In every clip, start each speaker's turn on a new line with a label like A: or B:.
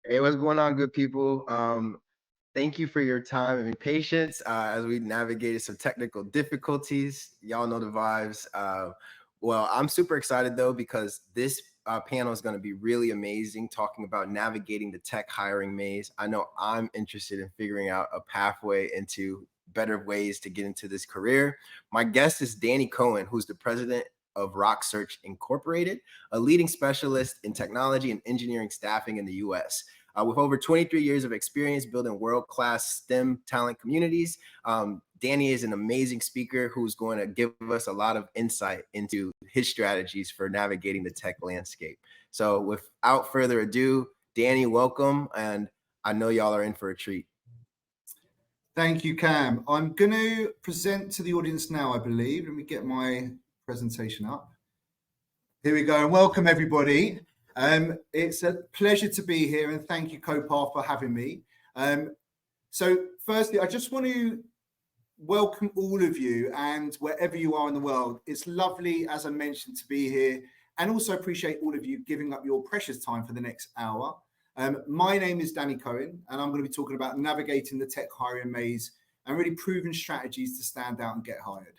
A: Hey, what's going on, good people? Thank you for your time and patience as we navigated some technical difficulties. Y'all know the vibes. Well, I'm super excited though because this panel is going to be really amazing, talking about navigating the tech hiring maze. I know I'm interested in figuring out a pathway into better ways to get into this career. My guest is Danny Cohen, who's the president of Roc Search Incorporated, a leading specialist in technology and engineering staffing in the US. With over 23 years of experience building world-class STEM talent communities, Danny is an amazing speaker who's going to give us a lot of insight into his strategies for navigating the tech landscape. So without further ado, Danny, welcome. And I know y'all are in for a treat.
B: Thank you, Cam. I'm going to present to the audience now, I believe. Let me get my presentation up. Here we go, and welcome everybody. It's a pleasure to be here, and thank you, CodePath, for having me. So firstly, I just want to welcome all of you, and wherever you are in the world, it's lovely, as I mentioned, to be here, and also appreciate all of you giving up your precious time for the next hour. My name is Danny Cohen, and I'm going to be talking about navigating the tech hiring maze and really proven strategies to stand out and get hired.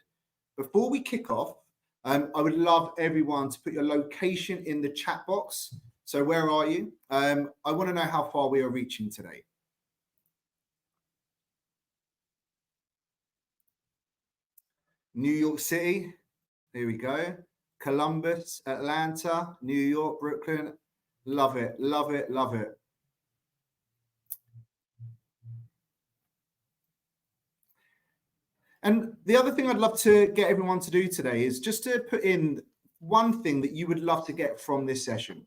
B: Before we kick off, I would love everyone to put your location in the chat box. So where are you? I want to know how far we are reaching today. New York City, here we go. Columbus, Atlanta, New York, Brooklyn. Love it, love it, love it. And the other thing I'd love to get everyone to do today is just to put in one thing that you would love to get from this session.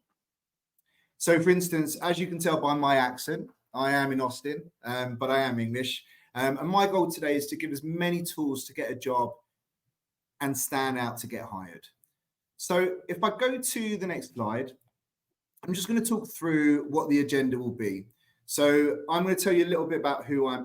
B: So for instance, as you can tell by my accent, I am in Austin, but I am English. And my goal today is to give as many tools to get a job and stand out to get hired. So if I go to the next slide, I'm just going to talk through what the agenda will be. So I'm going to tell you a little bit about who I.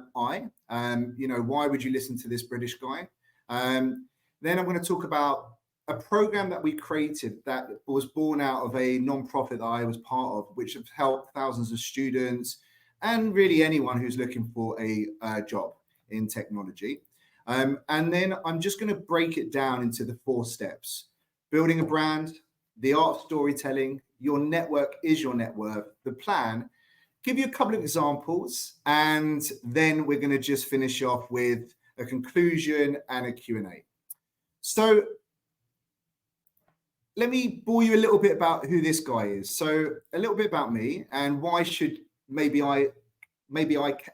B: Why would you listen to this British guy? Then I'm going to talk about a program that we created that was born out of a non-profit that I was part of, which has helped thousands of students and really anyone who's looking for a job in technology. And then I'm just going to break it down into the 4 steps: building a brand, the art of storytelling, your network is your net worth, the plan. Give you a couple of examples, and then we're going to just finish off with a conclusion and a Q&A. So let me bore you a little bit about who this guy is. So a little bit about me and why should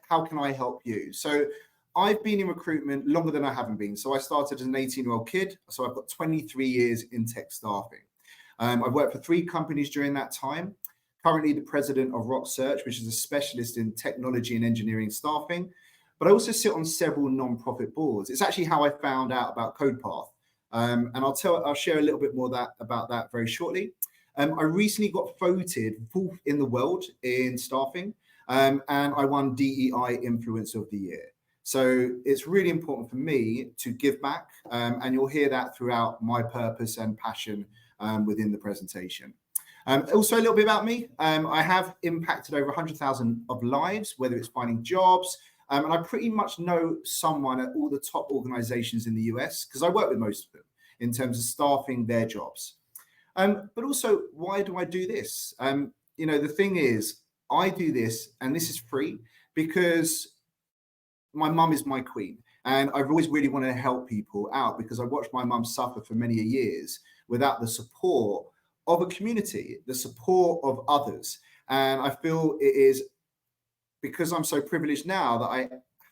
B: how can I help you? So I've been in recruitment longer than I haven't been. So I started as an 18-year-old kid. So I've got 23 years in tech staffing. I've worked for 3 companies during that time. Currently the president of Roc Search, which is a specialist in technology and engineering staffing, but I also sit on several non-profit boards. It's actually how I found out about CodePath. And I'll share a little bit more about that very shortly. I recently got voted 4th in the world in staffing, and I won DEI Influencer of the Year. So it's really important for me to give back, and you'll hear that throughout my purpose and passion within the presentation. Also a little bit about me. I have impacted over 100,000 of lives, whether it's finding jobs, and I pretty much know someone at all the top organizations in the US because I work with most of them in terms of staffing their jobs. But also, why do I do this? The thing is, I do this, and this is free because my mum is my queen. And I've always really wanted to help people out because I watched my mum suffer for many years without the support of a community, the support of others. And I feel it is because I'm so privileged now that I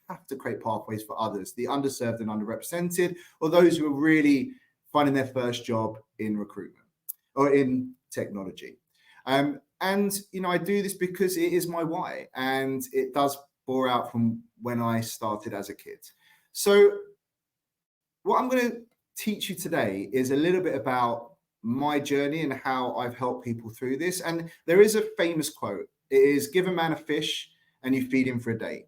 B: have to create pathways for others, the underserved and underrepresented, or those who are really finding their first job in recruitment or in technology. I do this because it is my why, and it does bore out from when I started as a kid. So what I'm going to teach you today is a little bit about my journey and how I've helped people through this. And there is a famous quote. It is, give a man a fish and you feed him for a day.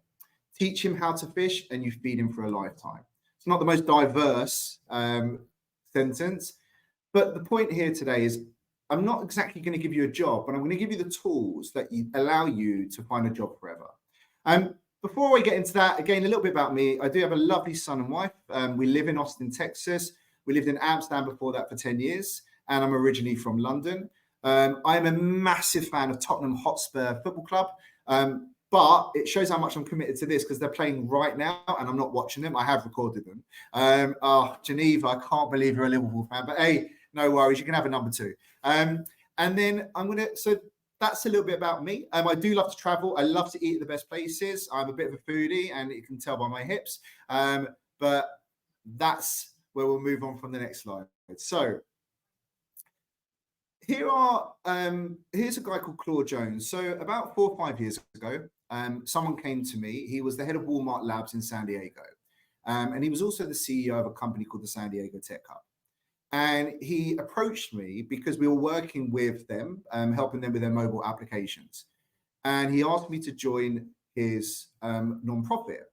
B: Teach him how to fish and you feed him for a lifetime. It's not the most diverse sentence, but the point here today is I'm not exactly going to give you a job, but I'm going to give you the tools that allow you to find a job forever. Before I get into that, again, a little bit about me. I do have a lovely son and wife. We live in Austin, Texas. We lived in Amsterdam before that for 10 years, and I'm originally from London. I'm a massive fan of Tottenham Hotspur Football Club, but it shows how much I'm committed to this because they're playing right now and I'm not watching them. I have recorded them. Geneva, I can't believe you're a Liverpool fan, but hey, no worries, you can have a number 2. And then so that's a little bit about me. I do love to travel. I love to eat at the best places. I'm a bit of a foodie, and you can tell by my hips. But that's where we'll move on from the next slide. So here's a guy called Claude Jones. So about 4 or 5 years ago, someone came to me. He was the head of Walmart Labs in San Diego. And he was also the CEO of a company called the San Diego Tech Hub. And he approached me because we were working with them, helping them with their mobile applications. And he asked me to join his nonprofit.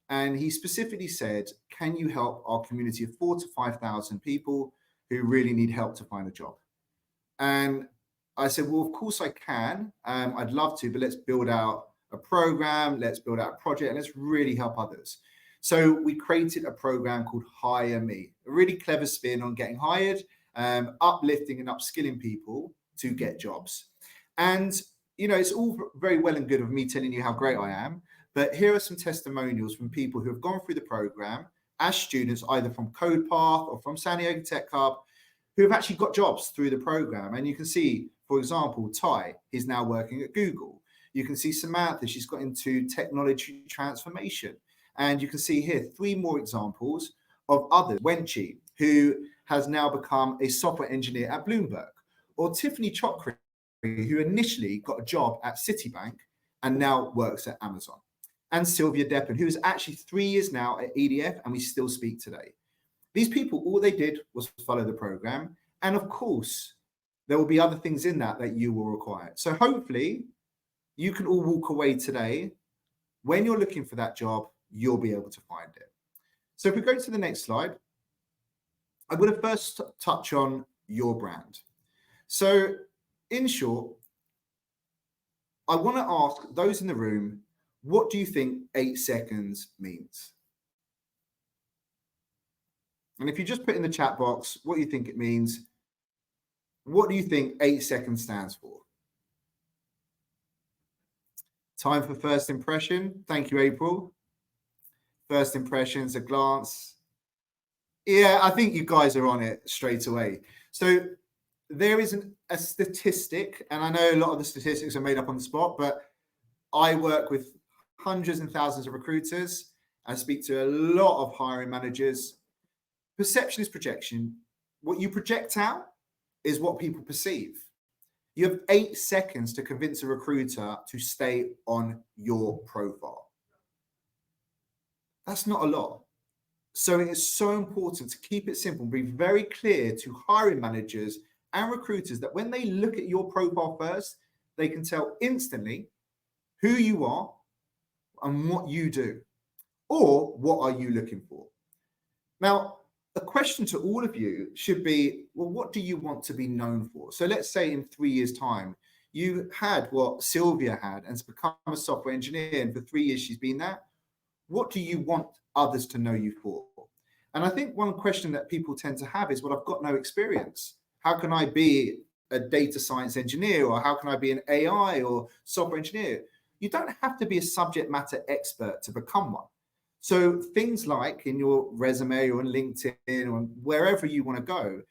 B: And he specifically said, can you help our community of 4,000 to 5,000 people who really need help to find a job? And I said, well, of course I can. I'd love to, but let's build out a program. Let's build out a project, and let's really help others. So we created a program called Hire Me, a really clever spin on getting hired, uplifting and upskilling people to get jobs. And, you know, it's all very well and good of me telling you how great I am, but here are some testimonials from people who have gone through the program as students, either from CodePath or from San Diego Tech Hub, who have actually got jobs through the program. And you can see, for example, Ty, he's now working at Google. You can see Samantha, she's got into technology transformation. And you can see here 3 more examples of others. Wenchi, who has now become a software engineer at Bloomberg, or Tiffany Chokri, who initially got a job at Citibank and now works at Amazon. And Sylvia Deppen, who is actually 3 years now at EDF, and we still speak today. These people, all they did was follow the program. And of course, there will be other things in that you will require. So hopefully you can all walk away today. When you're looking for that job, you'll be able to find it. So if we go to the next slide, I'm going to first touch on your brand. So in short, I want to ask those in the room, what do you think 8 seconds means? And if you just put in the chat box what you think it means, what do you think 8 seconds stands for? Time for first impression. Thank you, April. First impressions, a glance. Yeah, I think you guys are on it straight away. So there is a statistic, and I know a lot of the statistics are made up on the spot, but I work with hundreds and thousands of recruiters. I speak to a lot of hiring managers. Perception is projection. What you project out is what people perceive. You have 8 seconds to convince a recruiter to stay on your profile. That's not a lot. So it is so important to keep it simple, be very clear to hiring managers and recruiters that when they look at your profile first, they can tell instantly who you are and what you do, or what are you looking for. Now, a question to all of you should be, well, what do you want to be known for? So let's say in 3 years' time, you had what Sylvia had and has become a software engineer, and for 3 years she's been that. What do you want others to know you for? And I think one question that people tend to have is, well, I've got no experience. How can I be a data science engineer, or how can I be an AI or software engineer? You don't have to be a subject matter expert to become one. So things like in your resume or on LinkedIn or wherever you want to go,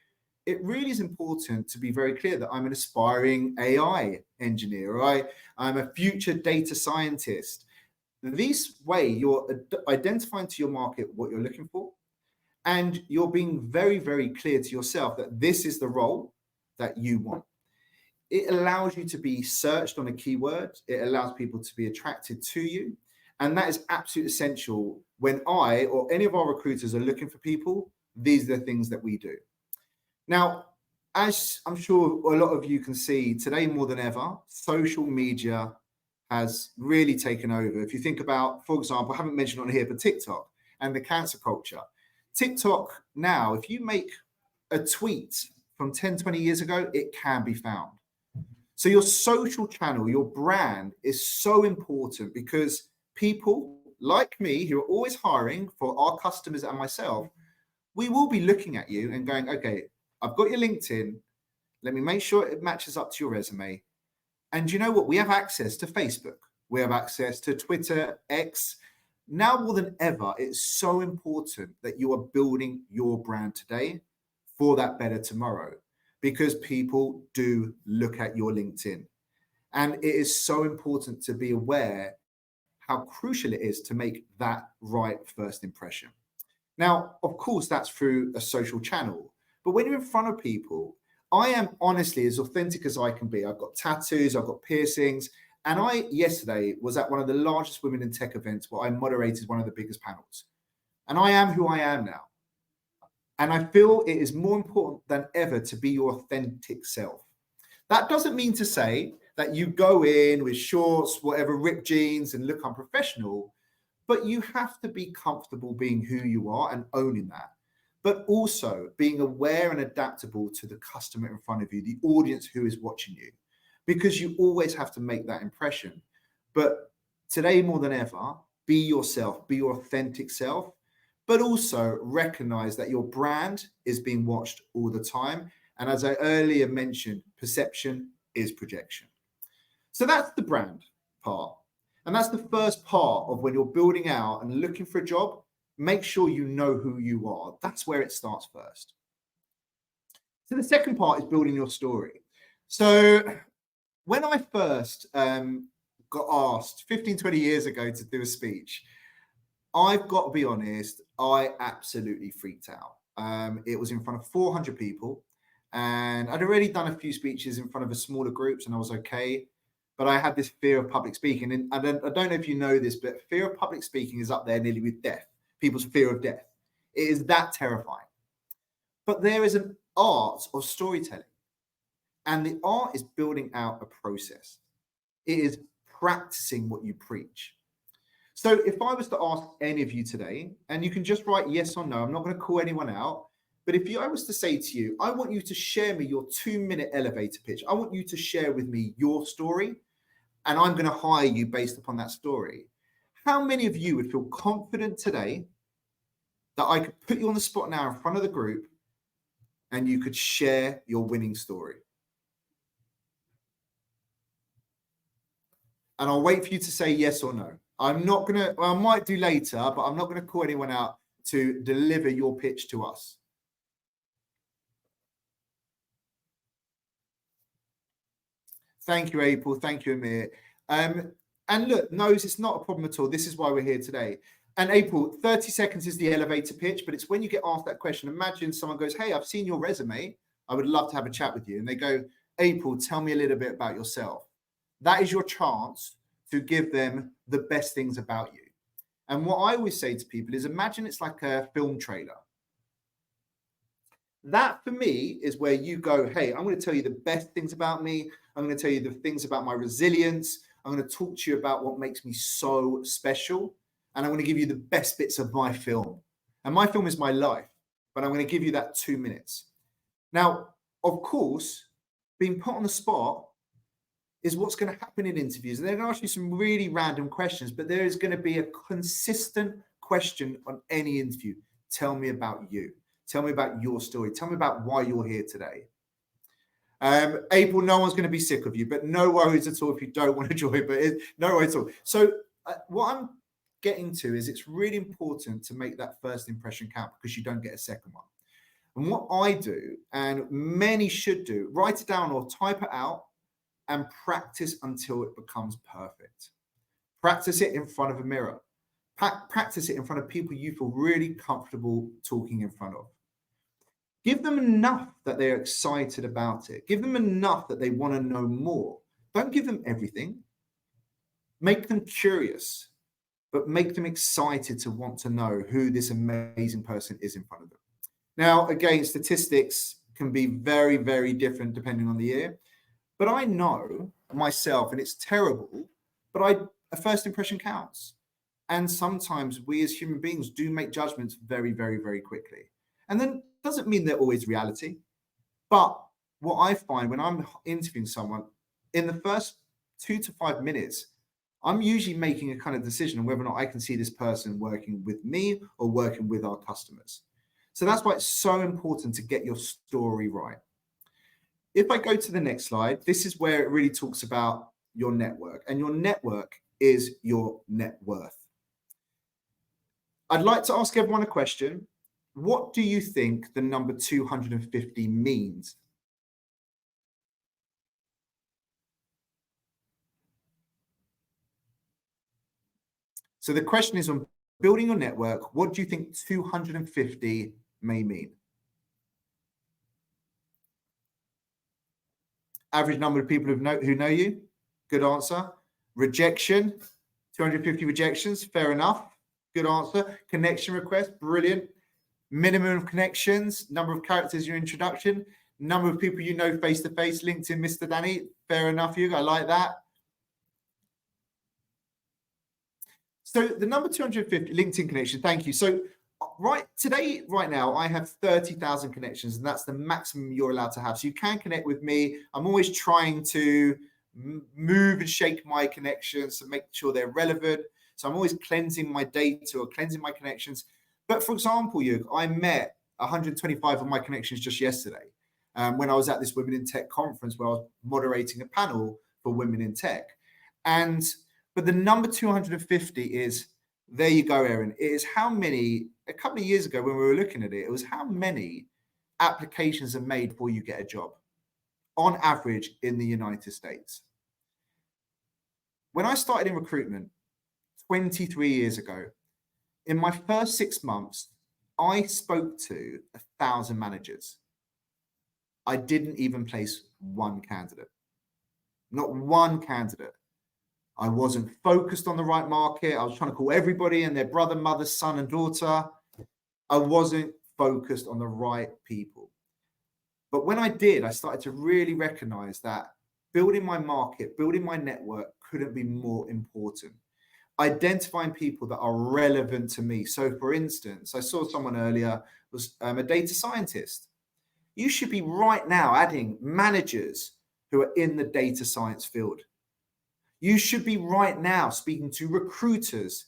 B: it really is important to be very clear that I'm an aspiring AI engineer, or I'm a future data scientist. This way, you're identifying to your market what you're looking for, and you're being very, very clear to yourself that this is the role that you want. It allows you to be searched on a keyword. It allows people to be attracted to you. And that is absolutely essential when I or any of our recruiters are looking for people. These are the things that we do. Now, as I'm sure a lot of you can see today more than ever, social media has really taken over. If you think about, for example, I haven't mentioned on here, but TikTok and the cancer culture. TikTok now, if you make a tweet from 10, 20 years ago, it can be found. So your social channel, your brand is so important because people like me who are always hiring for our customers and myself, we will be looking at you and going, okay, I've got your LinkedIn. Let me make sure it matches up to your resume. And you know what? We have access to Facebook. We have access to Twitter, X. Now more than ever, it's so important that you are building your brand today for that better tomorrow, because people do look at your LinkedIn. And it is so important to be aware how crucial it is to make that right first impression. Now, of course, that's through a social channel. But when you're in front of people, I am honestly as authentic as I can be. I've got tattoos, I've got piercings. And I, yesterday, was at one of the largest women in tech events where I moderated one of the biggest panels. And I am who I am now. And I feel it is more important than ever to be your authentic self. That doesn't mean to say that you go in with shorts, whatever, ripped jeans and look unprofessional, but you have to be comfortable being who you are and owning that. But also being aware and adaptable to the customer in front of you, the audience who is watching you, because you always have to make that impression. But today more than ever, be yourself, be your authentic self, but also recognize that your brand is being watched all the time. And as I earlier mentioned, perception is projection. So that's the brand part. And that's the first part of when you're building out and looking for a job. Make sure you know who you are. That's where it starts first. So the second part is building your story. So when I first got asked 15, 20 years ago to do a speech, I've got to be honest, I absolutely freaked out. It was in front of 400 people, and I'd already done a few speeches in front of a smaller groups, and I was okay. But I had this fear of public speaking. And I don't know if you know this, but fear of public speaking is up there nearly with death, people's fear of death. It is that terrifying. But there is an art of storytelling. And the art is building out a process. It is practicing what you preach. So if I was to ask any of you today, and you can just write yes or no, I'm not going to call anyone out, but if I was to say to you, I want you to share me your 2-minute elevator pitch. I want you to share with me your story, and I'm going to hire you based upon that story. How many of you would feel confident today that I could put you on the spot now in front of the group and you could share your winning story? And I'll wait for you to say yes or no. I'm not going to, well, I might do later, but I'm not going to call anyone out to deliver your pitch to us. Thank you, April. Thank you, Amir. And look, no's, it's not a problem at all. This is why we're here today. And April, 30 seconds is the elevator pitch, but it's when you get asked that question. Imagine someone goes, hey, I've seen your resume. I would love to have a chat with you. And they go, April, tell me a little bit about yourself. That is your chance to give them the best things about you. And what I always say to people is imagine it's like a film trailer. That for me is where you go, hey, I'm going to tell you the best things about me. I'm going to tell you the things about my resilience. I'm going to talk to you about what makes me so special. And I'm going to give you the best bits of my film. And my film is my life, but I'm going to give you that 2 minutes. Now, of course, being put on the spot is what's going to happen in interviews. And they're going to ask you some really random questions, but there is going to be a consistent question on any interview. Tell me about you. Tell me about your story. Tell me about why you're here today. April, no one's going to be sick of you, but no worries at all if you don't want to join, but no worries at all. So what I'm getting to is it's really important to make that first impression count because you don't get a second one. And what I do, and many should do, write it down or type it out and practice until it becomes perfect. Practice it in front of a mirror. Practice it in front of people you feel really comfortable talking in front of. Give them enough that they're excited about it. Give them enough that they want to know more. Don't give them everything. Make them curious, but make them excited to want to know who this amazing person is in front of them. Now, again, statistics can be very, very different depending on the year. But I know myself, and it's terrible, but a first impression counts. And sometimes we as human beings do make judgments very, very, very quickly. And then doesn't mean they're always reality. But what I find when I'm interviewing someone, in the first 2 to 5 minutes, I'm usually making a kind of decision on whether or not I can see this person working with me or working with our customers. So that's why it's so important to get your story right. If I go to the next slide, this is where it really talks about your network, and your network is your net worth. I'd like to ask everyone a question. What do you think the number 250 means? So the question is, on building your network, what do you think 250 may mean? Average number of people who know you. Good answer. Rejection, 250 rejections. Fair enough. Good answer. Connection request. Brilliant. Minimum of connections. Number of characters in your introduction. Number of people you know face to face. LinkedIn, Mr. Danny. Fair enough. I like that. So the number 250 LinkedIn connection. Thank you. So right now, I have 30,000 connections, and that's the maximum you're allowed to have. So you can connect with me. I'm always trying to move and shake my connections to make sure they're relevant. So I'm always cleansing my data or cleansing my connections. But for example, I met 125 of my connections just yesterday when I was at this Women in Tech conference where I was moderating a panel for women in tech. But the number 250 is, there you go, Erin. It is how many, a couple of years ago when we were looking at it, it was how many applications are made before you get a job on average in the United States. When I started in recruitment 23 years ago, in my first 6 months, I spoke to 1,000 managers. I didn't even place one candidate, not one candidate. I wasn't focused on the right market. I was trying to call everybody and their brother, mother, son, and daughter. I wasn't focused on the right people. But when I did, I started to really recognize that building my market, building my network couldn't be more important. Identifying people that are relevant to me. So for instance, I saw someone earlier was a data scientist. You should be right now adding managers who are in the data science field. You should be right now speaking to recruiters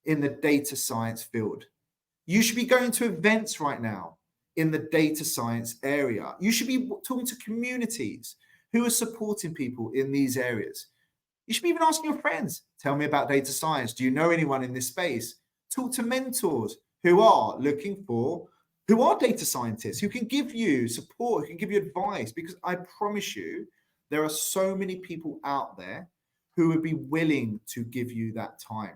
B: in the data science field. You should be going to events right now in the data science area. You should be talking to communities who are supporting people in these areas. You should be even asking your friends, tell me about data science. Do you know anyone in this space? Talk to mentors who are data scientists, who can give you support, who can give you advice, because I promise you, there are so many people out there who would be willing to give you that time,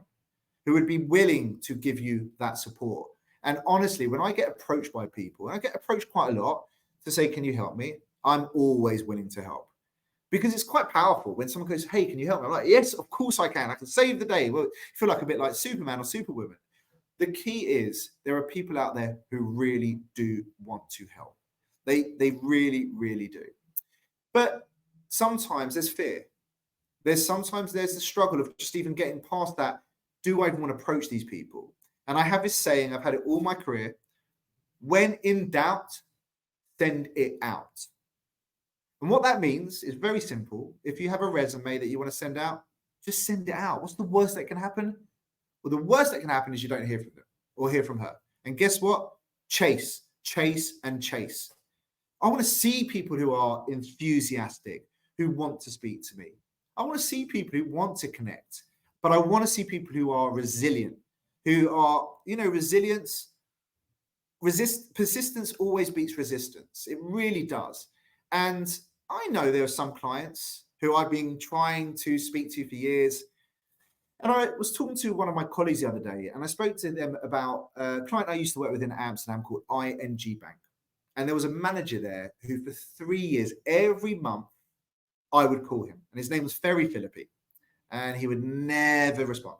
B: who would be willing to give you that support. And honestly, when I get approached by people, and I get approached quite a lot to say, can you help me? I'm always willing to help. Because it's quite powerful when someone goes, hey, can you help me? I'm like, yes, of course I can. I can save the day. Well, I feel like a bit like Superman or Superwoman. The key is there are people out there who really do want to help. They really, really do. But sometimes there's fear. There's the struggle of just even getting past that. Do I even want to approach these people? And I have this saying, I've had it all my career. When in doubt, send it out. And what that means is very simple. If you have a resume that you want to send out, just send it out. What's the worst that can happen? Well, the worst that can happen is you don't hear from them or hear from her. And guess what? Chase, and chase. I want to see people who are enthusiastic, who want to speak to me. I want to see people who want to connect, but I want to see people who are resilient, who are, persistence always beats resistance. It really does. And I know there are some clients who I've been trying to speak to for years. And I was talking to one of my colleagues the other day, and I spoke to them about a client I used to work with in Amsterdam called ING Bank. And there was a manager there who for 3 years, every month, I would call him. And his name was Ferry Philippi. And he would never respond.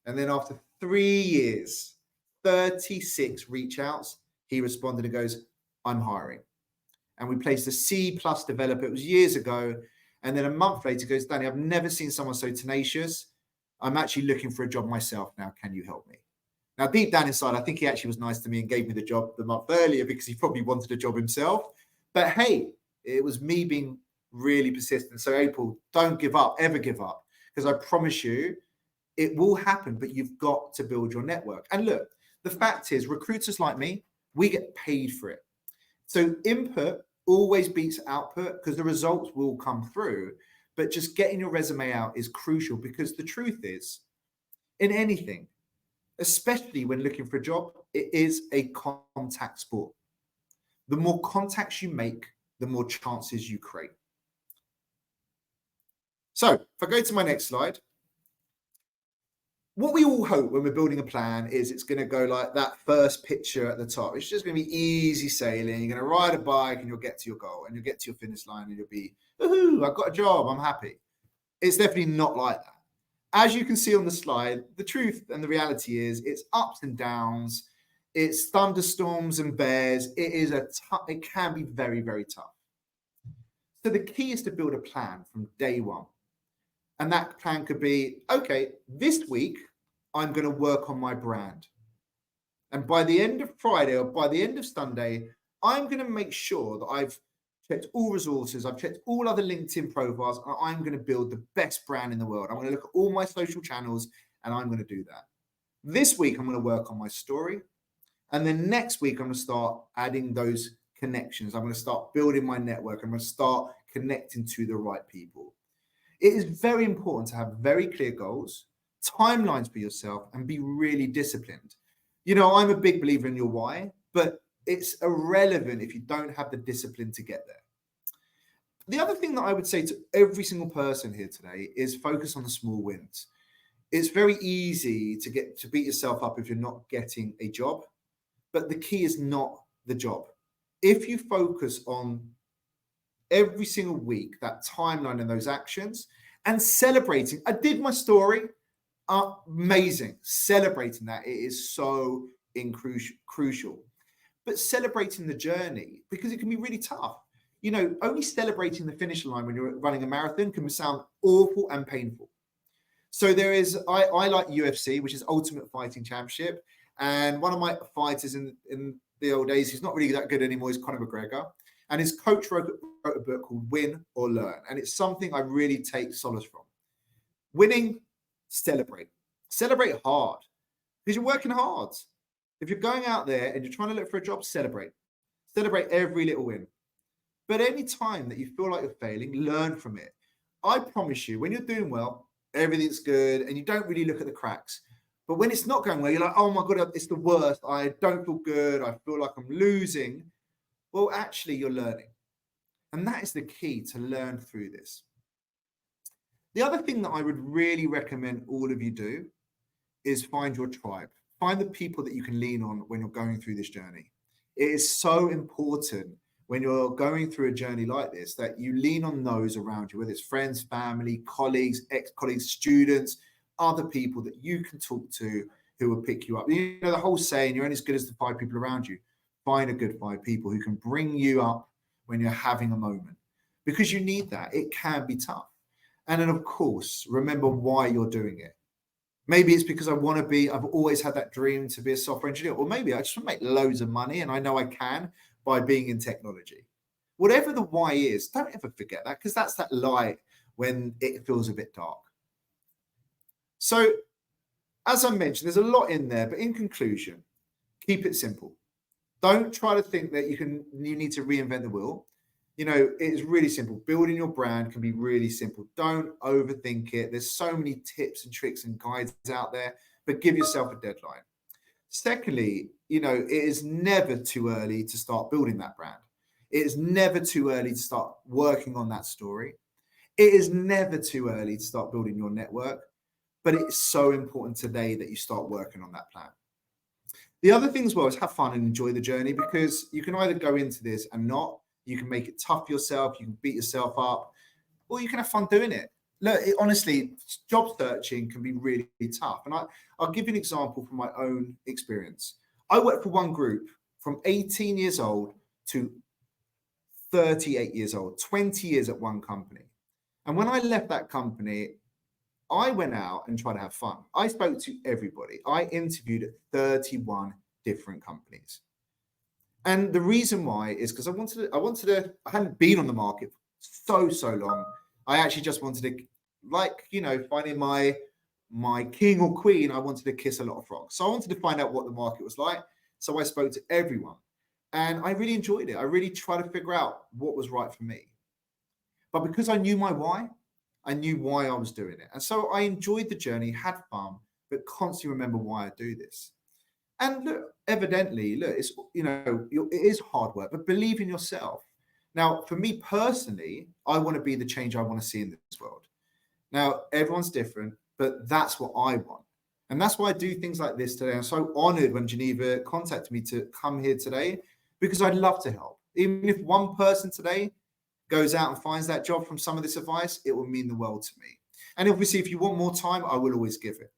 B: And then after 3 years, 36 reach outs, he responded and goes, I'm hiring. And we placed a C+ developer. It was years ago. And then a month later, he goes, Danny, I've never seen someone so tenacious. I'm actually looking for a job myself now. Can you help me? Now, deep down inside, I think he actually was nice to me and gave me the job the month earlier because he probably wanted a job himself. But hey, It was me being really persistent. So April, don't give up, ever give up, because I promise you it will happen, but you've got to build your network. And look, the fact is, recruiters like me, we get paid for it. So input always beats output because the results will come through, but just getting your resume out is crucial, because the truth is, in anything, especially when looking for a job, it is a contact sport. The more contacts you make, the more chances you create. So if I go to my next slide, what we all hope when we're building a plan is it's going to go like that first picture at the top. It's just going to be easy sailing. You're going to ride a bike and you'll get to your goal, and you'll get to your finish line and you'll be, woohoo, I've got a job, I'm happy. It's definitely not like that. As you can see on the slide, the truth and the reality is it's ups and downs. It's thunderstorms and bears. It can be very, very tough. So the key is to build a plan from day one. And that plan could be, okay, this week, I'm going to work on my brand. And by the end of Friday or by the end of Sunday, I'm going to make sure that I've checked all resources, I've checked all other LinkedIn profiles, and I'm going to build the best brand in the world. I'm going to look at all my social channels, and I'm going to do that. This week, I'm going to work on my story. And then next week, I'm going to start adding those connections. I'm going to start building my network. I'm going to start connecting to the right people. It is very important to have very clear goals, timelines for yourself, and be really disciplined. You know, I'm a big believer in your why, but it's irrelevant if you don't have the discipline to get there. The other thing that I would say to every single person here today is focus on the small wins. It's very easy to beat yourself up if you're not getting a job, but the key is not the job. If you focus on every single week, that timeline and those actions, and celebrating. I did my story, amazing. Celebrating that, it is so crucial. But celebrating the journey, because it can be really tough. You know, only celebrating the finish line when you're running a marathon can sound awful and painful. So there is, I like UFC, which is Ultimate Fighting Championship. And one of my fighters in the old days, he's not really that good anymore, is Conor McGregor. And his coach wrote a book called Win or Learn. And it's something I really take solace from. Winning, celebrate. Celebrate hard, because you're working hard. If you're going out there and you're trying to look for a job, celebrate. Celebrate every little win. But any time that you feel like you're failing, learn from it. I promise you, when you're doing well, everything's good and you don't really look at the cracks. But when it's not going well, you're like, oh my God, it's the worst. I don't feel good. I feel like I'm losing. Well, actually, you're learning. And that is the key, to learn through this. The other thing that I would really recommend all of you do is find your tribe. Find the people that you can lean on when you're going through this journey. It is so important when you're going through a journey like this that you lean on those around you, whether it's friends, family, colleagues, ex-colleagues, students, other people that you can talk to who will pick you up. You know, the whole saying, you're only as good as the 5 people around you. Find a good 5 people who can bring you up when you're having a moment, because you need that. It can be tough. And then, of course, remember why you're doing it. Maybe it's because I've always had that dream to be a software engineer, or maybe I just want to make loads of money and I know I can by being in technology. Whatever the why is, don't ever forget that, because that's that light when it feels a bit dark. So, as I mentioned, there's a lot in there, but in conclusion, keep it simple. Don't try to think that you need to reinvent the wheel. You know, it's really simple. Building your brand can be really simple. Don't overthink it. There's so many tips and tricks and guides out there, but give yourself a deadline. Secondly, you know, it is never too early to start building that brand. It is never too early to start working on that story. It is never too early to start building your network, but it's so important today that you start working on that plan. The other thing as well is have fun and enjoy the journey, because you can either go into this and not. You can make it tough for yourself. You can beat yourself up, or you can have fun doing it. Look, honestly, job searching can be really tough. And I'll give you an example from my own experience. I worked for one group from 18 years old to 38 years old, 20 years at one company. And when I left that company, I went out and tried to have fun. I spoke to everybody. I interviewed at 31 different companies. And the reason why is because I hadn't been on the market for so long. I actually just wanted to, like, finding my king or queen, I wanted to kiss a lot of frogs. So I wanted to find out what the market was like. So I spoke to everyone and I really enjoyed it. I really tried to figure out what was right for me. But because I knew my why, I knew why I was doing it. And so I enjoyed the journey, had fun, but constantly remember why I do this. And look, evidently, it's, it is hard work, but believe in yourself. Now, for me personally, I want to be the change I want to see in this world. Now, everyone's different, but that's what I want. And that's why I do things like this today. I'm so honored when Geneva contacted me to come here today, because I'd love to help. Even if one person today goes out and finds that job from some of this advice, it will mean the world to me. And obviously, if you want more time, I will always give it.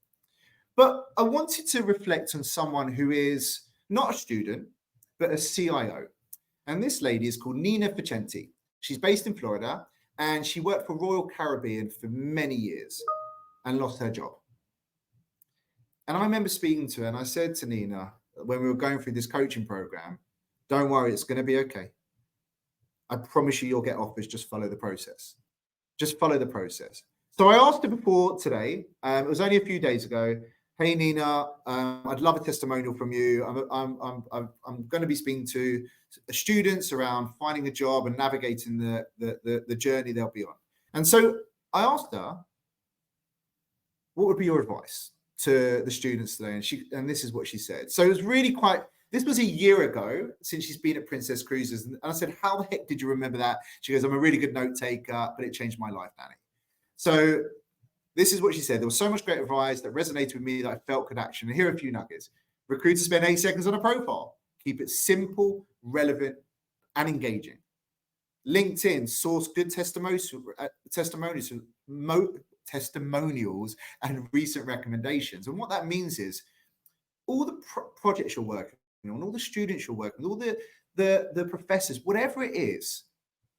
B: But I wanted to reflect on someone who is not a student, but a CIO. And this lady is called Nina Facenti. She's based in Florida, and she worked for Royal Caribbean for many years and lost her job. And I remember speaking to her, and I said to Nina, when we were going through this coaching program, don't worry, it's going to be okay. I promise you'll get offers. Just follow the process. Just follow the process. So I asked her before today, it was only a few days ago, hey, Nina, I'd love a testimonial from you. I'm going to be speaking to students around finding a job and navigating the journey they'll be on. And so I asked her, what would be your advice to the students today? And this is what she said. So it was really this was a year ago since she's been at Princess Cruises. And I said, how the heck did you remember that? She goes, I'm a really good note taker, but it changed my life, Danny. So this is what she said. There was so much great advice that resonated with me that I felt could action. And here are a few nuggets. Recruiters spend 8 seconds on a profile. Keep it simple, relevant, and engaging. LinkedIn, source good testimonials and recent recommendations. And what that means is all the projects you're working on, all the students you're working with, all the professors, whatever it is,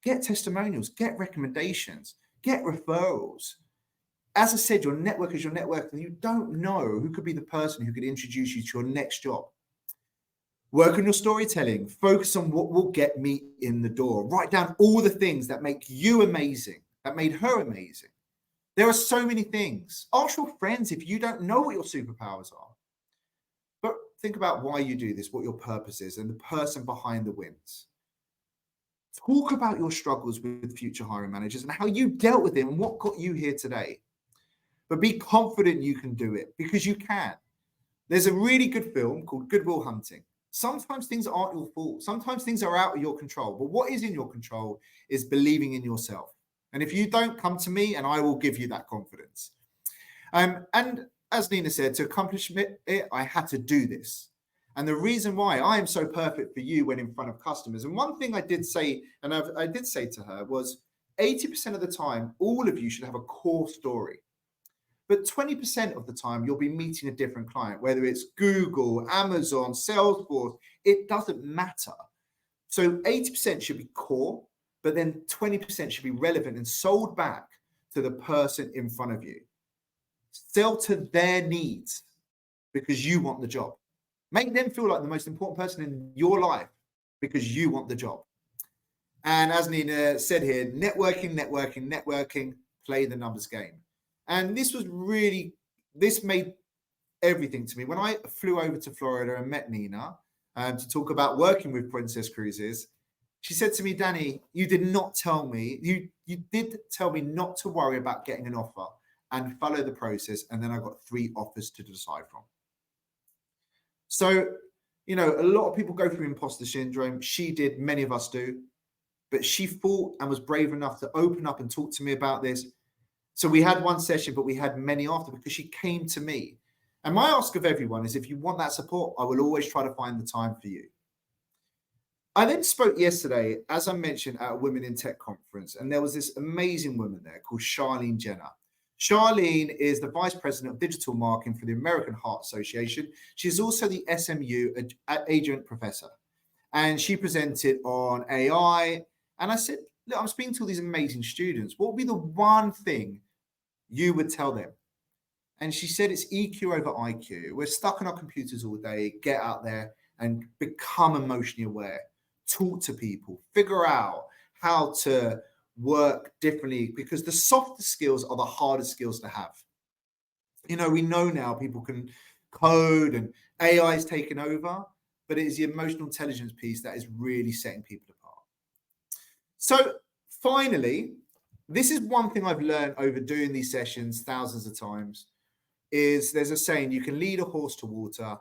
B: get testimonials, get recommendations, get referrals. As I said, your network is your network, and you don't know who could be the person who could introduce you to your next job. Work on your storytelling. Focus on what will get me in the door. Write down all the things that make you amazing, that made her amazing. There are so many things. Ask your friends if you don't know what your superpowers are. But think about why you do this, what your purpose is, and the person behind the wins. Talk about your struggles with future hiring managers and how you dealt with them and what got you here today. But be confident you can do it, because you can. There's a really good film called Good Will Hunting. Sometimes things aren't your fault. Sometimes things are out of your control. But what is in your control is believing in yourself. And if you don't, come to me and I will give you that confidence. And as Nina said, to accomplish it, I had to do this. And the reason why I am so perfect for you when in front of customers. And one thing I did say, and I did say to her, was 80% of the time, all of you should have a core story. But 20% of the time, you'll be meeting a different client, whether it's Google, Amazon, Salesforce, it doesn't matter. So 80% should be core, but then 20% should be relevant and sold back to the person in front of you. Sell to their needs because you want the job. Make them feel like the most important person in your life because you want the job. And as Nina said here, networking, play the numbers game. And this made everything to me. When I flew over to Florida and met Nina to talk about working with Princess Cruises, she said to me, Danny, you did tell me not to worry about getting an offer and follow the process. And then I got 3 offers to decide from. So, a lot of people go through imposter syndrome. She did, many of us do. But she fought and was brave enough to open up and talk to me about this. So we had one session, but we had many after, because she came to me. And my ask of everyone is, if you want that support, I will always try to find the time for you. I then spoke yesterday, as I mentioned, at a Women in Tech conference, and there was this amazing woman there called Charlene Jenner. Charlene is the Vice President of Digital Marketing for the American Heart Association. She's also the SMU Adjunct Professor. And she presented on AI. And I said, look, I'm speaking to all these amazing students. What would be the one thing you would tell them? And she said, it's EQ over IQ. We're stuck on our computers all day. Get out there and become emotionally aware. Talk to people, figure out how to work differently, because the softer skills are the hardest skills to have. You know, we know now people can code and AI is taking over, but it is the emotional intelligence piece that is really setting people apart. So finally, this is one thing I've learned over doing these sessions thousands of times, is there's a saying, you can lead a horse to water,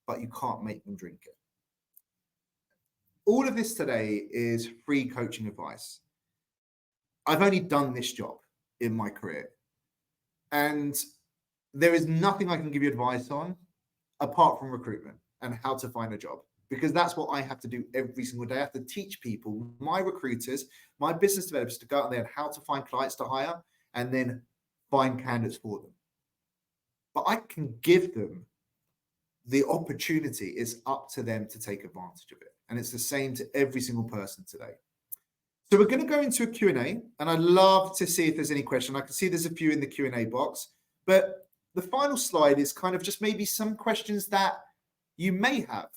B: but you can't make them drink it. All of this today is free coaching advice. I've only done this job in my career, and there is nothing I can give you advice on apart from recruitment and how to find a job, because that's what I have to do every single day. I have to teach people, my recruiters, my business developers, to go out there and how to find clients to hire and then find candidates for them. But I can give them the opportunity. It's up to them to take advantage of it. And it's the same to every single person today. So we're going to go into a Q&A, and I'd love to see if there's any question. I can see there's a few in the Q&A box, but the final slide is kind of just maybe some questions that you may have.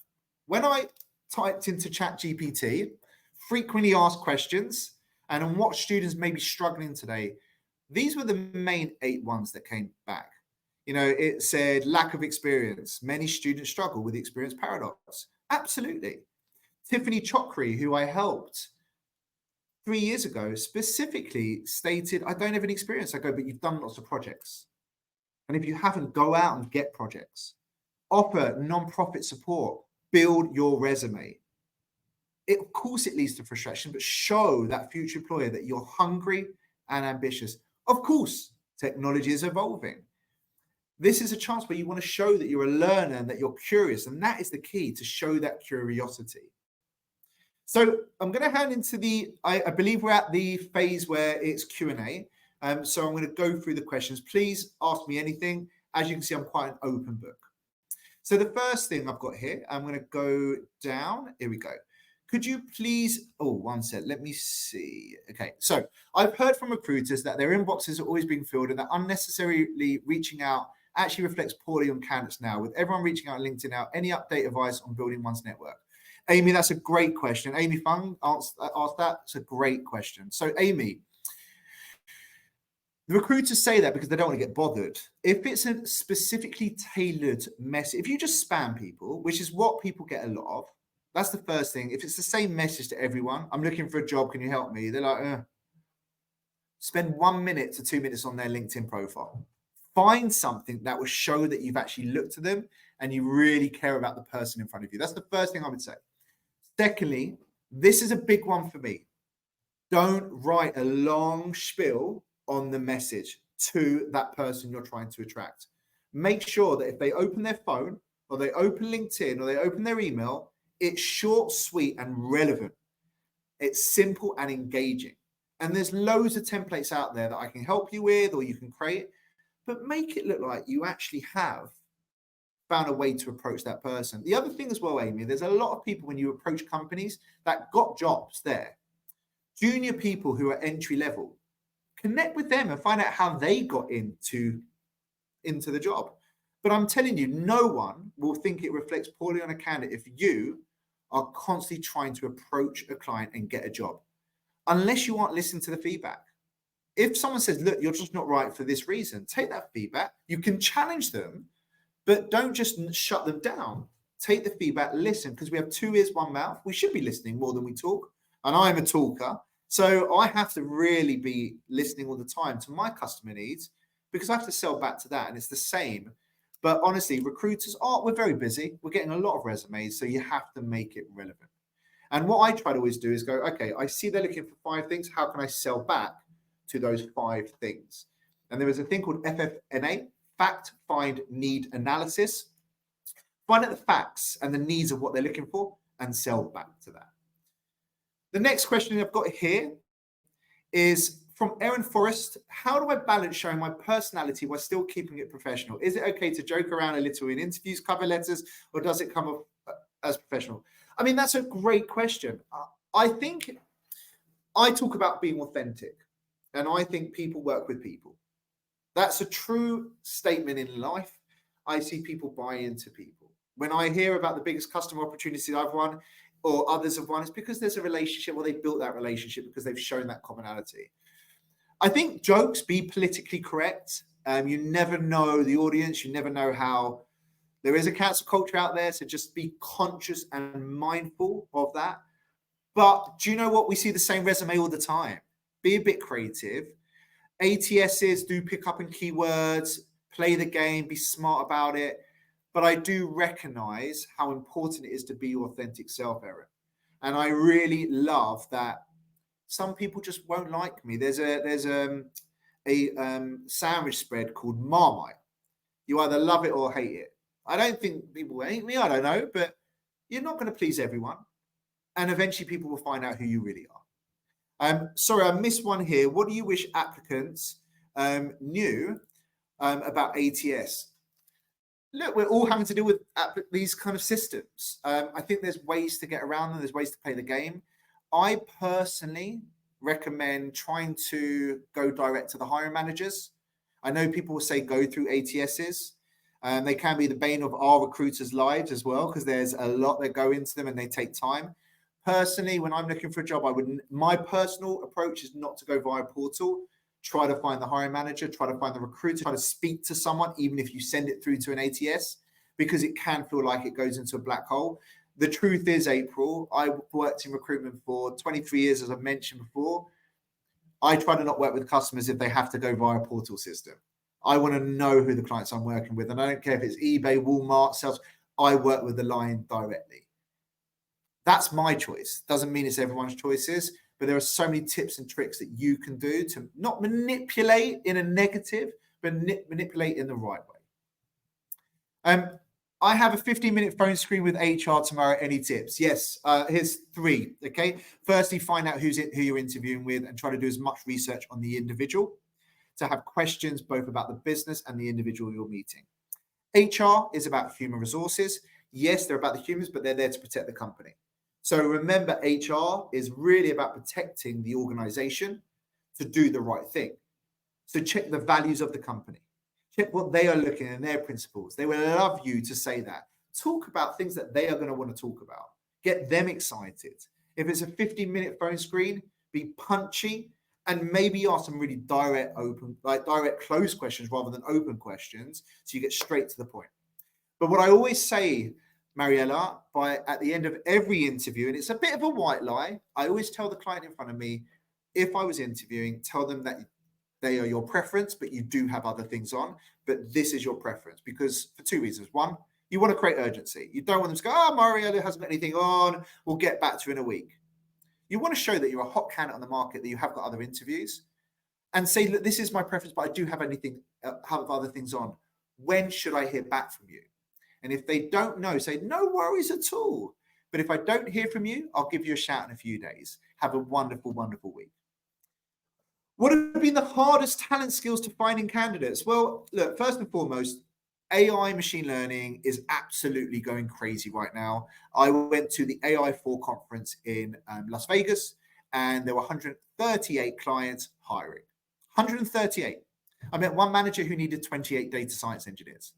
B: When I typed into ChatGPT, frequently asked questions, and on what students may be struggling today, these were the main 8 ones that came back. You know, it said lack of experience. Many students struggle with the experience paradox. Absolutely. Tiffany Chokri, who I helped 3 years ago, specifically stated, I don't have any experience. I go, but you've done lots of projects. And if you haven't, go out and get projects. Offer non-profit support. Build your resume. Of course, it leads to frustration, but show that future employer that you're hungry and ambitious. Of course, technology is evolving. This is a chance where you want to show that you're a learner and that you're curious. And that is the key, to show that curiosity. So I'm going to hand into I believe we're at the phase where it's Q&A. So I'm going to go through the questions. Please ask me anything. As you can see, I'm quite an open book. So the first thing I've got here, I'm going to go down. Here we go. Could you please, one sec, let me see. Okay, so I've heard from recruiters that their inboxes are always being filled and that unnecessarily reaching out actually reflects poorly on candidates now. With everyone reaching out on LinkedIn now, any update advice on building one's network? Amy, that's a great question. Amy Fung asked that. It's a great question. So Amy, the recruiters say that because they don't want to get bothered. If it's a specifically tailored message, if you just spam people, which is what people get a lot of, that's the first thing. If it's the same message to everyone, I'm looking for a job, can you help me? They're like, Spend 1 minute to 2 minutes on their LinkedIn profile. Find something that will show that you've actually looked at them and you really care about the person in front of you. That's the first thing I would say. Secondly, this is a big one for me. Don't write a long spiel on the message to that person you're trying to attract. Make sure that if they open their phone or they open LinkedIn or they open their email, it's short, sweet, and relevant. It's simple and engaging. And there's loads of templates out there that I can help you with or you can create, but make it look like you actually have found a way to approach that person. The other thing as well, Amy, there's a lot of people when you approach companies that got jobs there, junior people who are entry level. Connect with them and find out how they got into the job. But I'm telling you, no one will think it reflects poorly on a candidate if you are constantly trying to approach a client and get a job, unless you aren't listening to the feedback. If someone says, look, you're just not right for this reason, take that feedback. You can challenge them, but don't just shut them down. Take the feedback, listen, because we have 2 ears, 1 mouth. We should be listening more than we talk. And I'm a talker. So I have to really be listening all the time to my customer needs because I have to sell back to that. And it's the same. But honestly, recruiters we're very busy. We're getting a lot of resumes. So you have to make it relevant. And what I try to always do is go, okay, I see they're looking for 5 things. How can I sell back to those 5 things? And there is a thing called FFNA, fact, find, need analysis. Find out the facts and the needs of what they're looking for and sell back to that. The next question I've got here is from Erin Forrest. How do I balance showing my personality while still keeping it professional? Is it okay to joke around a little in interviews, cover letters, or does it come off as professional? I mean, that's a great question. I think I talk about being authentic, and I think people work with people. That's a true statement in life. I see people buy into people. When I hear about the biggest customer opportunities I've won or others have won, it's because there's a relationship, or they built that relationship because they've shown that commonality. I think jokes, be politically correct. You never know the audience. You never know how. There is a cancel culture out there, so just be conscious and mindful of that. But do you know what? We see the same resume all the time. Be a bit creative. ATSs do pick up in keywords, play the game, be smart about it. But I do recognize how important it is to be your authentic self, Erin. And I really love that some people just won't like me. There's a sandwich spread called Marmite. You either love it or hate it. I don't think people hate me. I don't know, but you're not going to please everyone. And eventually people will find out who you really are. Sorry, I missed one here. What do you wish applicants knew about ATS? Look, we're all having to deal with these kind of systems. I think there's ways to get around them. There's ways to play the game. I personally recommend trying to go direct to the hiring managers. I know people will say go through ATSs. They can be the bane of our recruiters' lives as well, because there's a lot that go into them and they take time. Personally, when I'm looking for a job, my personal approach is not to go via portal. Try to find the hiring manager, try to find the recruiter, try to speak to someone, even if you send it through to an ATS, because it can feel like it goes into a black hole. The truth is, April, I worked in recruitment for 23 years, as I've mentioned before. I try to not work with customers if they have to go via a portal system. I want to know who the clients I'm working with. And I don't care if it's eBay, Walmart, sales. I work with the line directly. That's my choice. Doesn't mean it's everyone's choices, but there are so many tips and tricks that you can do to not manipulate in a negative, but manipulate in the right way. I have a 15-minute phone screen with HR tomorrow. Any tips? Yes. Here's 3. Okay. Firstly, find out who you're interviewing with and try to do as much research on the individual to have questions both about the business and the individual you're meeting. HR is about human resources. Yes, they're about the humans, but they're there to protect the company. So remember, HR is really about protecting the organization to do the right thing. So check the values of the company. Check what they are looking at in their principles. They will love you to say that. Talk about things that they are going to want to talk about. Get them excited. If it's a 15-minute phone screen, be punchy and maybe ask some really direct close questions rather than open questions, so you get straight to the point. But what I always say, Mariella, at the end of every interview, and it's a bit of a white lie, I always tell the client in front of me, if I was interviewing, tell them that they are your preference, but you do have other things on, but this is your preference, because for 2 reasons. One, you want to create urgency. You don't want them to go, oh, Mariella hasn't got anything on, we'll get back to you in a week. You want to show that you're a hot candidate on the market, that you have got other interviews, and say, look, this is my preference, but I do have other things on. When should I hear back from you? And if they don't know, say, no worries at all. But if I don't hear from you, I'll give you a shout in a few days. Have a wonderful, wonderful week. What have been the hardest talent skills to finding candidates? Well, look, first and foremost, AI machine learning is absolutely going crazy right now. I went to the AI4 conference in Las Vegas, and there were 138 clients hiring. 138. I met one manager who needed 28 data science engineers.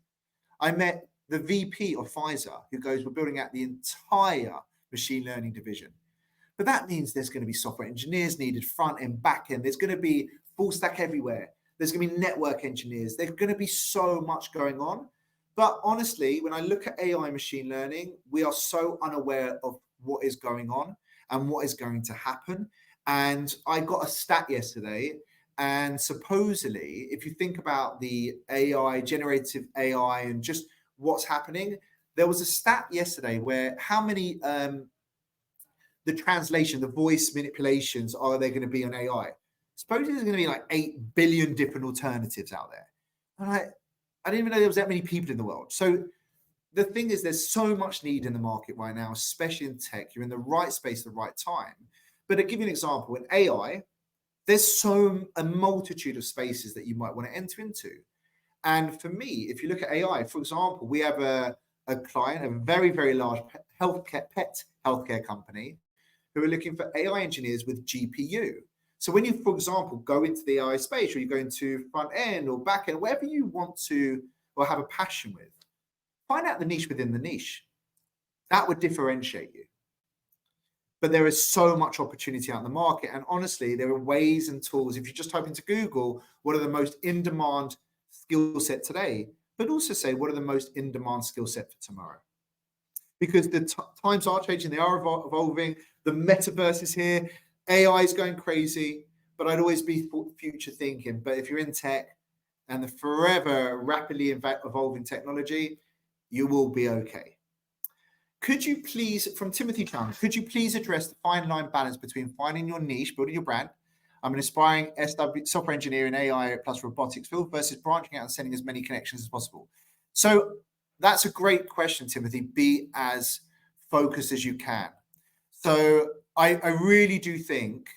B: I met the VP of Pfizer, who goes, we're building out the entire machine learning division. But that means there's going to be software engineers needed, front end, back end. There's going to be full stack everywhere. There's going to be network engineers. There's going to be so much going on. But honestly, when I look at AI machine learning, we are so unaware of what is going on and what is going to happen. And I got a stat yesterday, and supposedly, if you think about the AI, generative AI, and just what's happening, there was a stat yesterday where how many the translation, the voice manipulations are there going to be on AI? Supposedly there's going to be like 8 billion different alternatives out there. And I didn't even know there was that many people in the world. So the thing is, there's so much need in the market right now, especially in tech. You're in the right space at the right time. But to give you an example, in AI, there's a multitude of spaces that you might want to enter into. And for me, if you look at AI, for example, we have a client, a very, very large pet healthcare company, who are looking for AI engineers with GPU. So when you, for example, go into the AI space, or you go into front end or back end, whatever you want to or have a passion with, find out the niche within the niche. That would differentiate you. But there is so much opportunity out in the market. And honestly, there are ways and tools. If you just type into Google, what are the most in-demand skill set today, but also say, what are the most in-demand skill set for tomorrow? Because the times are changing, they are evolving. The metaverse is here. AI is going crazy, but I'd always be future thinking. But if you're in tech and the forever rapidly evolving technology, you will be okay. Could you please, from Timothy Chung, could you please address the fine line balance between finding your niche, building your brand, I'm an aspiring SW, software engineer in AI plus robotics field versus branching out and sending as many connections as possible? So that's a great question, Timothy. Be as focused as you can. So I really do think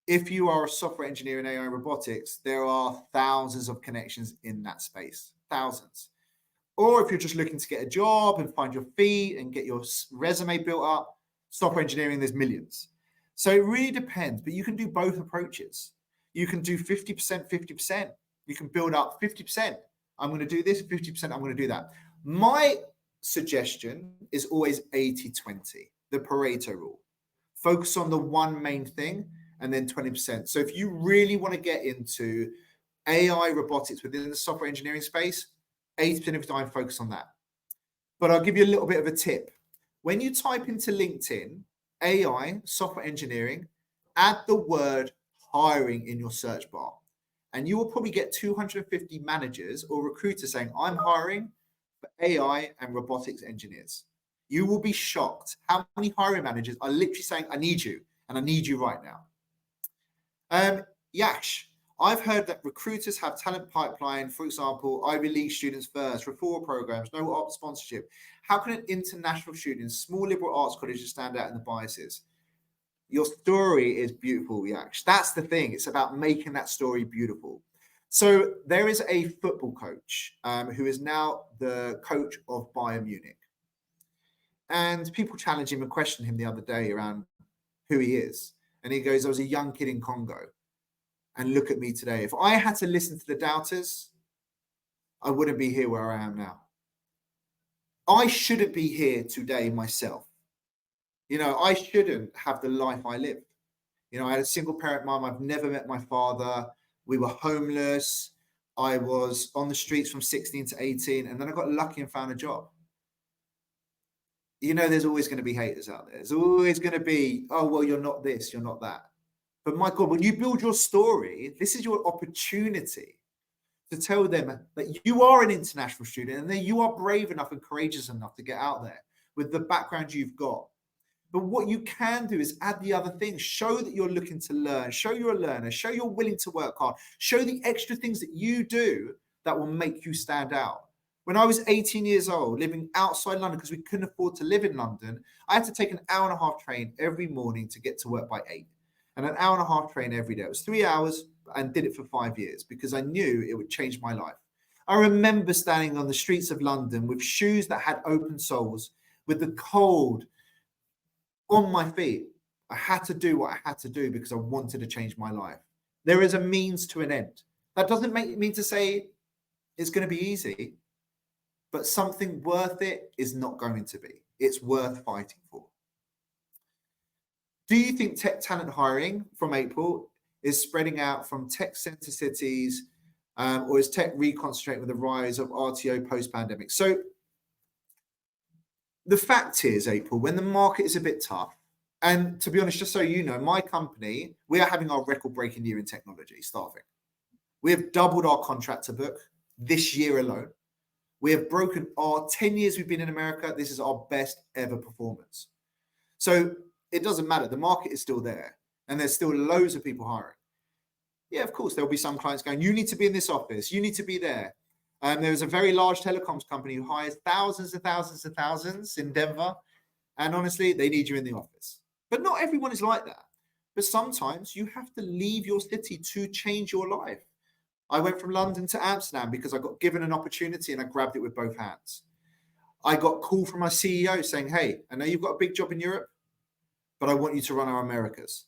B: if you are a software engineer in AI robotics, there are thousands of connections in that space, thousands. Or if you're just looking to get a job and find your feet and get your resume built up, software engineering, there's millions. So it really depends, but you can do both approaches. You can do 50%, 50%. You can build up 50%. I'm going to do this, 50%, I'm going to do that. My suggestion is always 80-20, the Pareto rule. Focus on the one main thing and then 20%. So if you really want to get into AI robotics within the software engineering space, 80% of the time, focus on that. But I'll give you a little bit of a tip. When you type into LinkedIn, AI, software engineering, add the word hiring in your search bar. And you will probably get 250 managers or recruiters saying, I'm hiring for AI and robotics engineers. You will be shocked how many hiring managers are literally saying, I need you, and I need you right now. Yash, I've heard that recruiters have talent pipeline, for example, Ivy League students first, referral programs, no opt sponsorship. How can an international student in small liberal arts colleges stand out in the biases? Your story is beautiful, Yash. That's the thing. It's about making that story beautiful. So there is a football coach who is now the coach of Bayern Munich. And people challenge him and question him the other day around who he is. And he goes, I was a young kid in Congo. And look at me today. If I had to listen to the doubters, I wouldn't be here where I am now. I shouldn't be here today myself. You know, I shouldn't have the life I lived. You know, I had a single parent mom. I've never met my father. We were homeless. I was on the streets from 16 to 18. And then I got lucky and found a job. You know, there's always going to be haters out there. There's always going to be, oh, well, you're not this, you're not that. But my God, when you build your story, this is your opportunity to tell them that you are an international student and that you are brave enough and courageous enough to get out there with the background you've got. But what you can do is add the other things. Show that you're looking to learn. Show you're a learner. Show you're willing to work hard. Show the extra things that you do that will make you stand out. When I was 18 years old, living outside London because we couldn't afford to live in London, I had to take an hour and a half train every morning to get to work by 8. And an hour and a half train every day. It was 3 hours and did it for 5 years because I knew it would change my life. I remember standing on the streets of London with shoes that had open soles, with the cold on my feet. I had to do what I had to do because I wanted to change my life. There is a means to an end. That doesn't mean to say it's going to be easy, but something worth it is not going to be. It's worth fighting for. Do you think tech talent hiring from April is spreading out from tech center cities, or is tech reconcentrating with the rise of RTO post-pandemic? So the fact is, April, when the market is a bit tough, and to be honest, just so you know, my company, we are having our record-breaking year in technology staffing. We have doubled our contractor book this year alone. We have broken our 10 years we've been in America. This is our best ever performance. So it doesn't matter. The market is still there and there's still loads of people hiring. Yeah, of course, there'll be some clients going, you need to be in this office. You need to be there. There's a very large telecoms company who hires thousands and thousands and thousands in Denver. And honestly, they need you in the office. But not everyone is like that. But sometimes you have to leave your city to change your life. I went from London to Amsterdam because I got given an opportunity and I grabbed it with both hands. I got a call from my CEO saying, hey, I know you've got a big job in Europe, but I want you to run our Americas.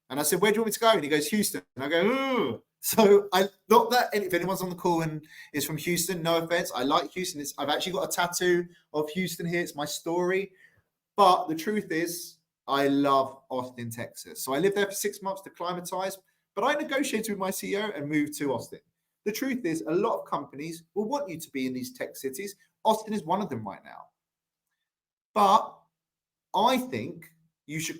B: And I said, where do you want me to go? And he goes, Houston. And I go, ooh. So I not that if anyone's on the call and is from Houston, no offense. I like Houston. I've actually got a tattoo of Houston here. It's my story. But the truth is, I love Austin, Texas. So I lived there for 6 months to climatize, but I negotiated with my CEO and moved to Austin. The truth is, a lot of companies will want you to be in these tech cities. Austin is one of them right now. But I think you should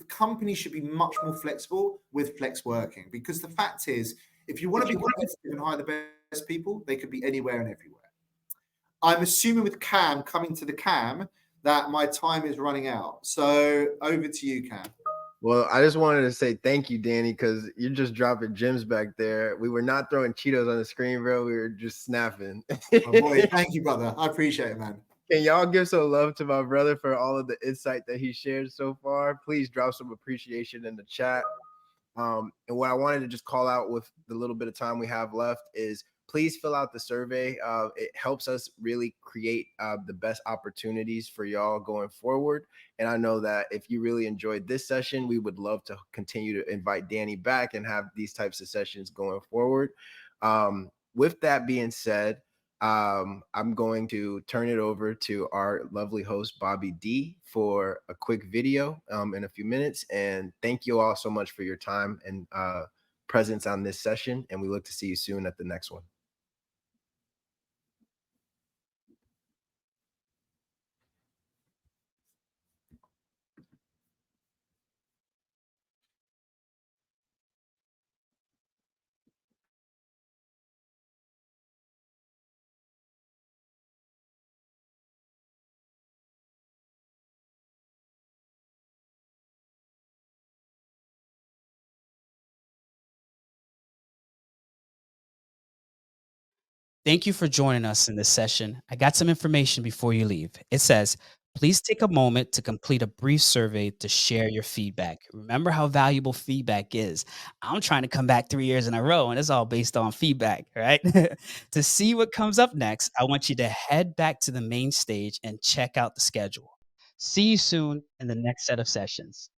B: companies should be much more flexible with flex working, because the fact is, if you want to be competitive and hire the best people, they could be anywhere and everywhere. I'm assuming with Cam coming to the Cam that my time is running out. So over to you, Cam.
A: Well, I just wanted to say thank you, Danny, because you're just dropping gems back there. We were not throwing Cheetos on the screen, bro. We were just snapping.
B: Oh boy, thank you, brother. I appreciate it, man.
A: Can y'all give some love to my brother for all of the insight that he shared so far? Please drop some appreciation in the chat. And what I wanted to just call out with the little bit of time we have left is please fill out the survey. It helps us really create the best opportunities for y'all going forward. And I know that if you really enjoyed this session, we would love to continue to invite Danny back and have these types of sessions going forward. With that being said, I'm going to turn it over to our lovely host, Bobby D, for a quick video in a few minutes. And thank you all so much for your time and presence on this session. And we look to see you soon at the next one.
C: Thank you for joining us in this session. I got some information before you leave. It says, please take a moment to complete a brief survey to share your feedback. Remember how valuable feedback is. I'm trying to come back 3 years in a row, and it's all based on feedback, right? To see what comes up next, I want you to head back to the main stage and check out the schedule. See you soon in the next set of sessions.